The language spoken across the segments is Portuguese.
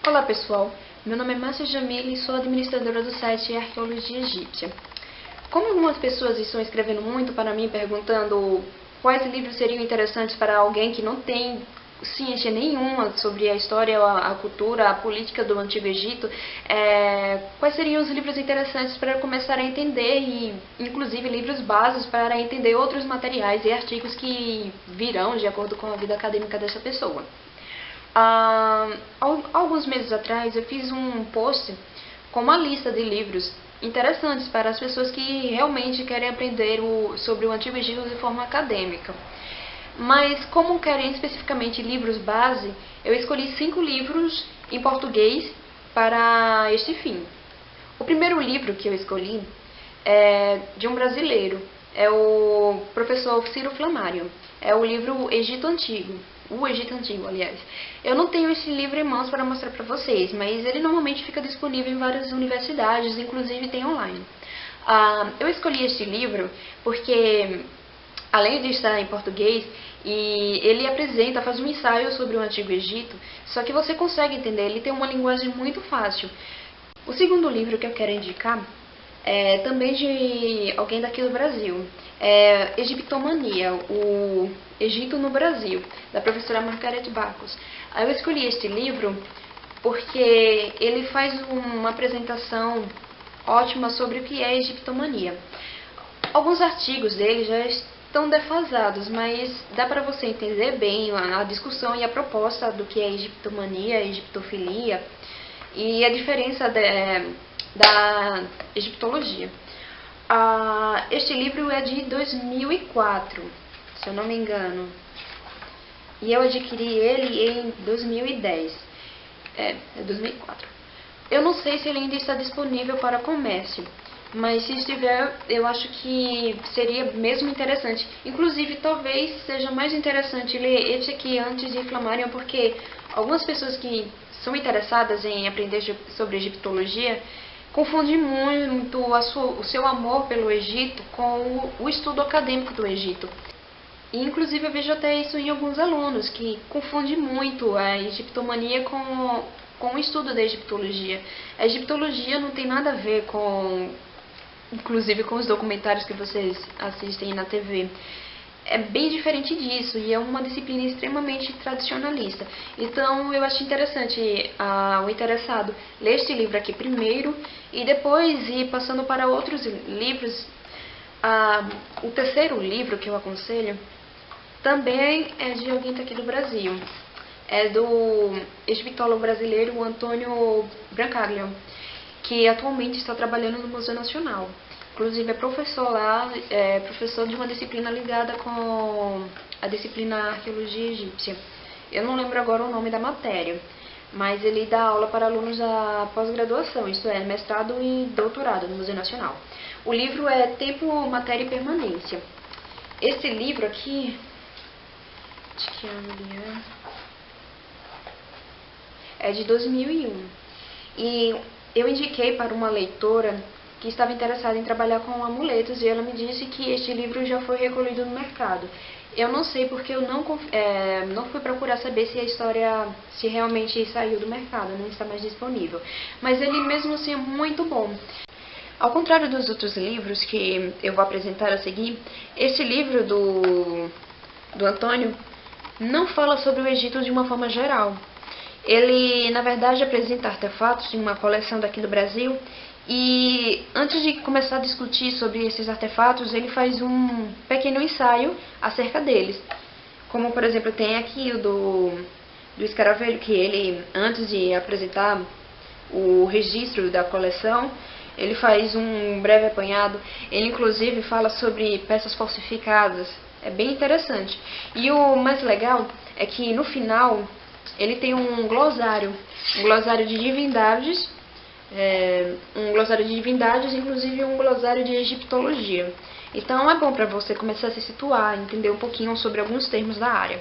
Olá pessoal, meu nome é Márcia Jamile e sou administradora do site Arqueologia Egípcia. Como algumas pessoas estão escrevendo muito para mim perguntando quais livros seriam interessantes para alguém que não tem ciência nenhuma sobre a história, a cultura, a política do Antigo Egito, quais seriam os livros interessantes para começar a entender e inclusive livros básicos para entender outros materiais e artigos que virão de acordo com a vida acadêmica dessa pessoa. Alguns meses atrás eu fiz um post com uma lista de livros interessantes para as pessoas que realmente querem aprender sobre o Antigo Egito de forma acadêmica. Mas como querem especificamente livros base, eu escolhi 5 livros em português para este fim. O primeiro livro que eu escolhi é de um brasileiro, é o professor Ciro Flamário. É o livro Egito Antigo. O Egito Antigo, aliás. Eu não tenho esse livro em mãos para mostrar para vocês, mas ele normalmente fica disponível em várias universidades, inclusive tem online. Eu escolhi este livro porque, além de estar em português, e ele faz um ensaio sobre o Antigo Egito, só que você consegue entender, ele tem uma linguagem muito fácil. O segundo livro que eu quero indicar é também de alguém daqui do Brasil. É Egiptomania, o Egito no Brasil, da professora Margareth Bacos. Eu escolhi este livro porque ele faz uma apresentação ótima sobre o que é egiptomania. Alguns artigos dele já estão defasados, mas dá para você entender bem a discussão e a proposta do que é egiptomania, egiptofilia e a diferença da egiptologia. Este livro é de 2004, se eu não me engano, e eu adquiri ele em 2010. É 2004. Eu não sei se ele ainda está disponível para comércio, mas se estiver, eu acho que seria mesmo interessante. Inclusive, talvez seja mais interessante ler esse aqui antes de Flammarion, porque algumas pessoas que são interessadas em aprender sobre egiptologia confundem muito o seu amor pelo Egito com o estudo acadêmico do Egito. E, inclusive, eu vejo até isso em alguns alunos, que confundem muito a egiptomania com o estudo da egiptologia. A egiptologia não tem nada a ver inclusive com os documentários que vocês assistem na TV. É bem diferente disso e é uma disciplina extremamente tradicionalista. Então eu acho interessante o interessado ler este livro aqui primeiro e depois ir passando para outros livros. O terceiro livro que eu aconselho também é de alguém daqui do Brasil. É do egiptólogo brasileiro Antônio Brancaglio, que atualmente está trabalhando no Museu Nacional. Inclusive é professor lá, professor de uma disciplina ligada com a disciplina Arqueologia Egípcia. Eu não lembro agora o nome da matéria, mas ele dá aula para alunos da pós-graduação, isto é, mestrado e doutorado no Museu Nacional. O livro é Tempo, Matéria e Permanência. Esse livro aqui, de que ano ele é de 2001. E eu indiquei para uma leitora que estava interessada em trabalhar com amuletos e ela me disse que este livro já foi recolhido no mercado. Eu não sei porque eu não fui procurar saber se a história se realmente saiu do mercado, não está mais disponível. Mas ele mesmo assim é muito bom. Ao contrário dos outros livros que eu vou apresentar a seguir, esse livro do Antônio não fala sobre o Egito de uma forma geral. Ele, na verdade, apresenta artefatos de uma coleção daqui do Brasil e, antes de começar a discutir sobre esses artefatos, ele faz um pequeno ensaio acerca deles. Como, por exemplo, tem aqui o do escaravelho, que ele, antes de apresentar o registro da coleção, ele faz um breve apanhado. Ele, inclusive, fala sobre peças falsificadas. É bem interessante. E o mais legal é que, no final, ele tem um glossário de divindades, inclusive um glossário de egiptologia. Então é bom para você começar a se situar, entender um pouquinho sobre alguns termos da área.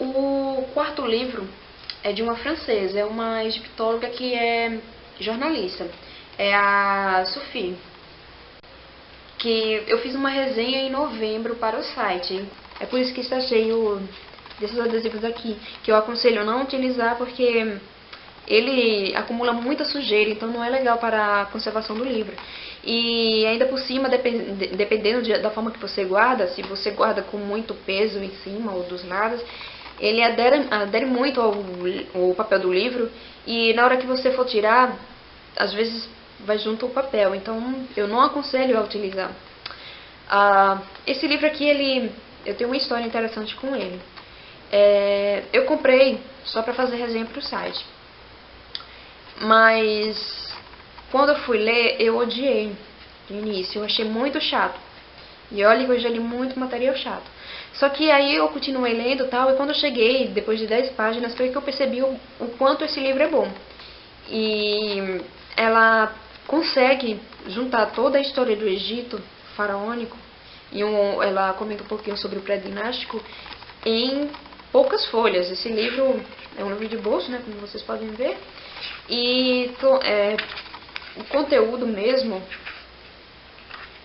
O quarto livro é de uma francesa, é uma egiptóloga que é jornalista, é a Sophie, que eu fiz uma resenha em novembro para o site. É por isso que está cheio desses adesivos aqui, que eu aconselho não utilizar porque ele acumula muita sujeira, então não é legal para a conservação do livro. E ainda por cima, dependendo da forma que você guarda, se você guarda com muito peso em cima ou dos lados, ele adere muito ao papel do livro, e na hora que você for tirar, às vezes vai junto ao papel, então eu não aconselho a utilizar. Esse livro aqui, eu tenho uma história interessante com ele. Eu comprei só para fazer resenha para o site, mas quando eu fui ler, eu odiei no início, eu achei muito chato. E olha que eu já li muito material chato. Só que aí eu continuei lendo e tal, e quando eu cheguei, depois de 10 páginas, foi que eu percebi o quanto esse livro é bom. E ela consegue juntar toda a história do Egito faraônico, e ela comenta um pouquinho sobre o pré-dinástico, em poucas folhas. Esse livro é um livro de bolso, né, como vocês podem ver. E o conteúdo mesmo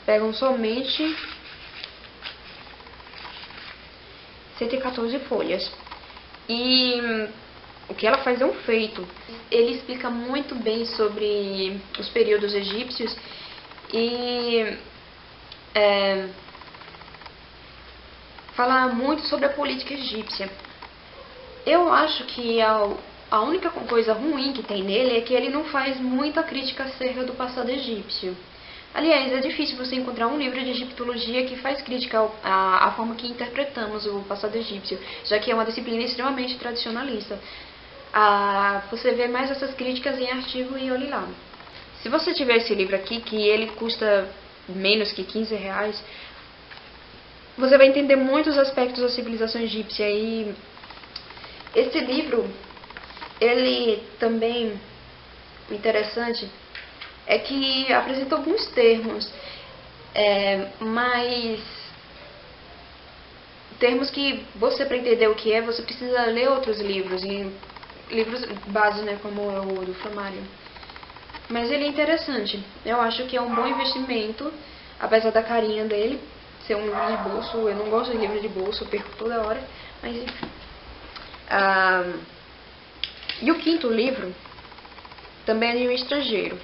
pegam somente 114 folhas. E o que ela faz é um feito. Ele explica muito bem sobre os períodos egípcios e fala muito sobre a política egípcia. Eu acho que a única coisa ruim que tem nele é que ele não faz muita crítica acerca do passado egípcio. Aliás, é difícil você encontrar um livro de egiptologia que faz crítica à forma que interpretamos o passado egípcio, já que é uma disciplina extremamente tradicionalista. Você vê mais essas críticas em artigo e olhe lá. Se você tiver esse livro aqui, que ele custa menos que R$15, você vai entender muitos aspectos da civilização egípcia. E esse livro, ele também, interessante, é que apresenta alguns termos, mas termos que você, para entender o que é, você precisa ler outros livros, e livros base, né, como o do Flammarion. Mas ele é interessante, eu acho que é um bom investimento, apesar da carinha dele ser um livro de bolso. Eu não gosto de livro de bolso, eu perco toda hora, mas enfim. E o quinto livro também é de um estrangeiro.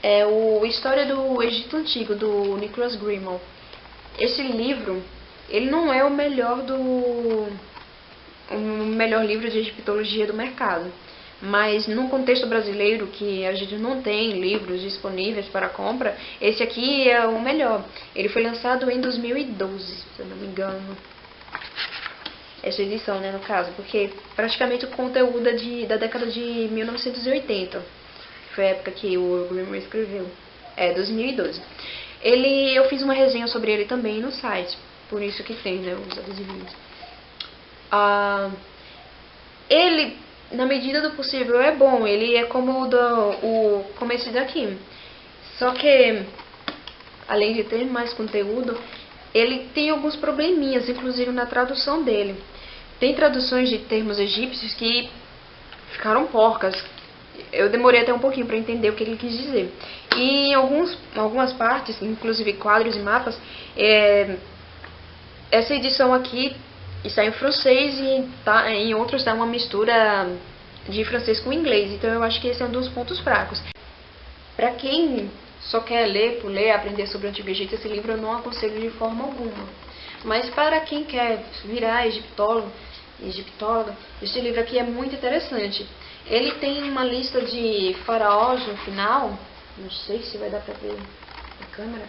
É o História do Egito Antigo, do Nicholas Grimal. Esse livro, ele não é o melhor livro de egiptologia do mercado, mas no contexto brasileiro, que a gente não tem livros disponíveis para compra, esse aqui é o melhor. Ele foi lançado em 2012, se eu não me engano. Essa edição, né, no caso, porque praticamente o conteúdo é da década de 1980. Foi a época que o Grimal escreveu. 2012. Eu fiz uma resenha sobre ele também no site, por isso que tem, né, os adesivinhos. Ele, na medida do possível, é bom. Ele é como como esse daqui. Só que, além de ter mais conteúdo, ele tem alguns probleminhas, inclusive na tradução dele. Tem traduções de termos egípcios que ficaram porcas. Eu demorei até um pouquinho para entender o que ele quis dizer. E em algumas partes, inclusive quadros e mapas, essa edição aqui está em francês e em outros dá uma mistura de francês com inglês. Então eu acho que esse é um dos pontos fracos. Para quem só quer ler por ler, aprender sobre o Antigo Egito, esse livro eu não aconselho de forma alguma. Mas para quem quer virar egiptóloga, esse livro aqui é muito interessante. Ele tem uma lista de faraós no final, não sei se vai dar para ver na câmera.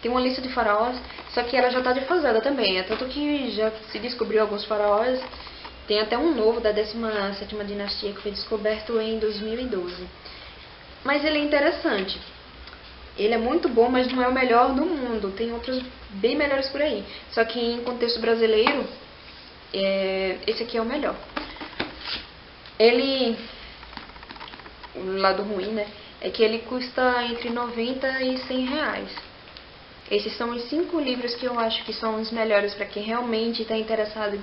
Tem uma lista de faraós, só que ela já está defasada também. É tanto que já se descobriu alguns faraós. Tem até um novo da 17ª dinastia que foi descoberto em 2012. Mas ele é interessante. Ele é muito bom, mas não é o melhor do mundo. Tem outros bem melhores por aí. Só que em contexto brasileiro, esse aqui é o melhor. O lado ruim, né, é que ele custa entre 90 e 100 reais. Esses são os 5 livros que eu acho que são os melhores para quem realmente está interessado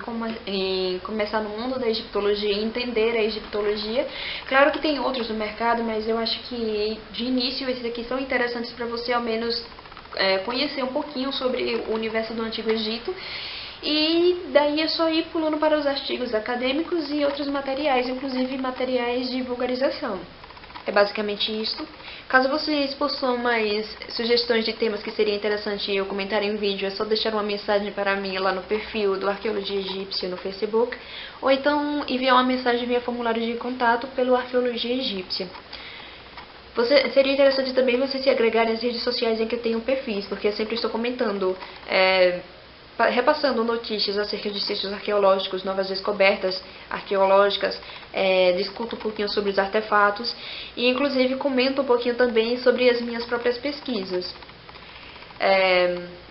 em começar no mundo da egiptologia e entender a egiptologia. Claro que tem outros no mercado, mas eu acho que de início esses aqui são interessantes para você ao menos conhecer um pouquinho sobre o universo do Antigo Egito E daí é só ir pulando para os artigos acadêmicos e outros materiais, inclusive materiais de vulgarização. É basicamente isso. Caso vocês possuam mais sugestões de temas que seria interessante eu comentar em vídeo, é só deixar uma mensagem para mim lá no perfil do Arqueologia Egípcia no Facebook, ou então enviar uma mensagem via formulário de contato pelo Arqueologia Egípcia. Seria interessante também vocês se agregarem às redes sociais em que eu tenho perfis, porque eu sempre estou comentando, repassando notícias acerca de sítios arqueológicos, novas descobertas arqueológicas, discuto um pouquinho sobre os artefatos e inclusive comento um pouquinho também sobre as minhas próprias pesquisas.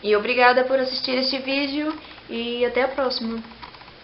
E obrigada por assistir este vídeo e até a próxima!